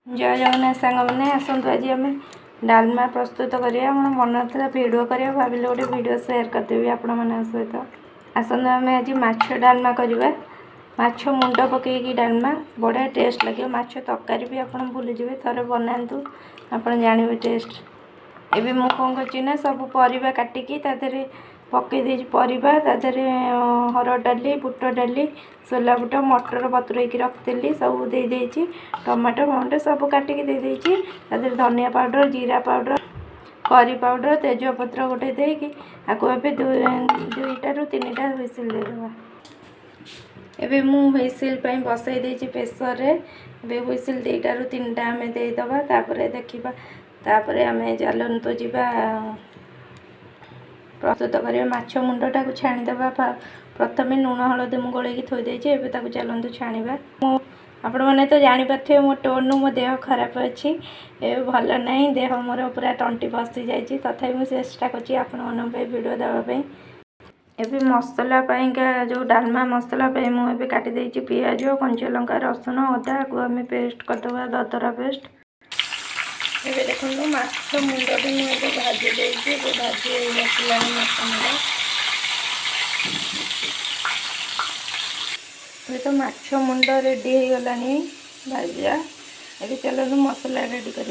जय जगन्नाथ सांग मैंने आसतु आज आम डालमा प्रस्तुत करिया मन था भिडियो करिया भाविले गोटे भिडियो सेयार करदेवी आपण मान सहित आसतु आम आज माछ डालमा करवा माछ मुंड पकईकी डालमा बढ़िया टेस्ट लगे माछ तरकारी भी आप भूलीजे थे बनातु आप जानवे टेस्ट एवं मुझे कौन कर सब परिवा काटिकी तादेह पकई परिवा तादेह हरड़ डाली बुट डाली सोला बुट मटर बतुरईकी रखी सब देदेची टमाटो फमाटो सब काटिकी देदेची तादेह धनिया पाउडर जीरा पाउडर करी पाउडर तेजपत्र गोटे देकी आपको ए दुईटा रु 3टा हुइसिल देदेवा एबे मु हुइसिल बसई देची प्रेसर रे एबे हुइसिल 2टा रु 3टा आम देदेवा तापर देखिबा तापर आम चलतु जीवा प्रस्तुत करिया माछ मुंडटा को छाणीदेवा प्रथमे लुण हलदी मु गोलैकी थोई देछि एबे ताको चलतु छाणीबा आपण मैंने तो जानीपारे मो टोन मो देह खराब अच्छी भल ना देह मोर पूरा टंटी बसी जाइए तथापि मुझे चेष्टा करी भिडियो देवाई एबे मसला जो डालमा मसला मुझे काटी देछि पियाज कंचा लंका रसुण अदा को आम पेस्ट करदे दरदरा पेस्ट एबे देखो माछ मुंडी मुझे भाजी देछि भाजी आसला माछ मुंड ये तो माछ मुंड रेडी हो गलानी भाजा ये चलो मसला रेडी कर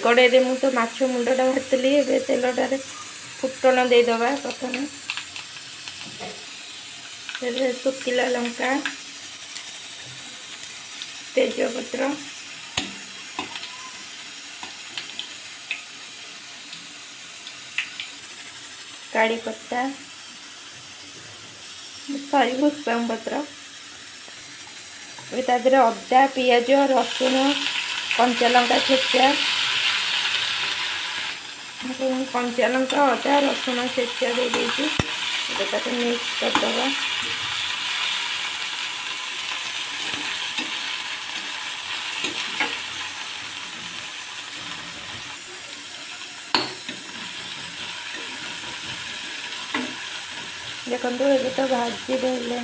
कड़े मु तो माछ मुंडा भाजली ए तेलटारे फुटण देदेवा प्रथम शुखिला लंका तेजपत्र काड़ी पत्ता सॉरी भूसंग पत्र तादेह अदा पियाज रसुण कंचा लंका छेचा कंचा लंका अदा रसुण छेचा दे देछि मिक्स करदे देखो ये तो भाजी देले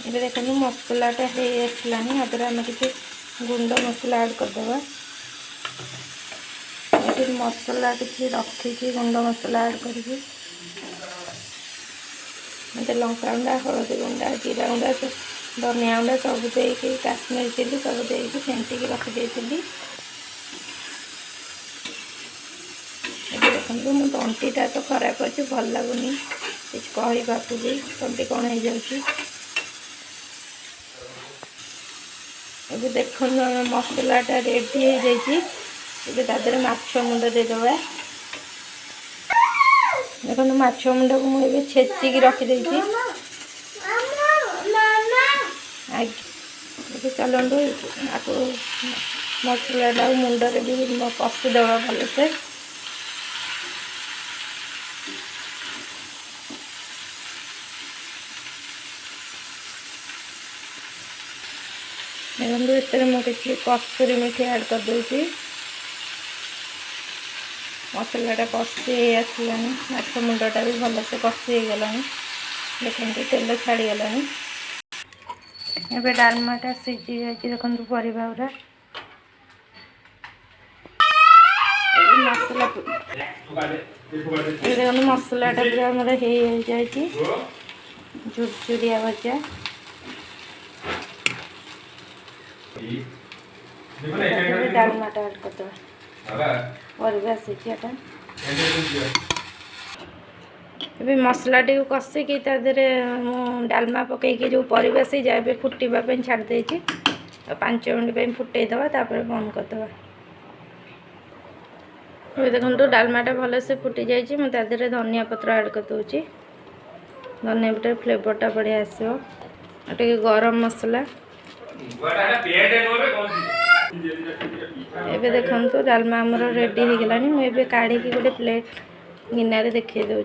ये देखो मसलाटा हो आसलानी आदर आम किसी गुंड मसला ऐड करदे ये मसला किसी रखी गुंड मसला ऐड करके लंका गुंडा हलदी गुंडा जीरा गुंडा धनिया गुंडा सब देकी काश्मीर चिली सब देकी फेंटिकी रखी देखो मो तंटीटा तो खराब अच्छे भल लगुनि किसी कहवाक भी तंटी कौन हो जाए ये देखो मसलाटा रेडी हो जाए माछ मुंड देदेवा देखो माछ मुंड को मुझे छेचिकी रखीदे चलतु आपको मसलाटा मुंडे भी कषिदेवा भलसे देखो ये मुझे कस्तूरी मेथी ऐड कर दूसरी मसलाटा कषि आसलानी माछ मुंडटा भी भलसे कषि हो गलानी देखते तेल छाड़ी गलानी एबे डालमाटा सीझी जाइए देखो परिवा गुरा मसला देखो मसलाटा पूरा आमर हो जाए झुरझुरिया भजा डालमाटा ऐड करदे परिवा सीझाटा ए मसला टी कषिकी डालमा पकईकी जो परिवा सीझा ए फुटापी छाड़ी 5 मिनट फुटेदवा तापर बंद करदे देखो डालमाटा भलसे फुटी जाइए मुझे धनिया पत्र ऐड कर दूची धनिया पत्र फ्लेवरटा बढ़िया आसो गरम मसला एबे देखो डालमा आमर रेडी हो गलानी मुझे काढ़ी गोटे प्लेट गिनारे देखा दूँ।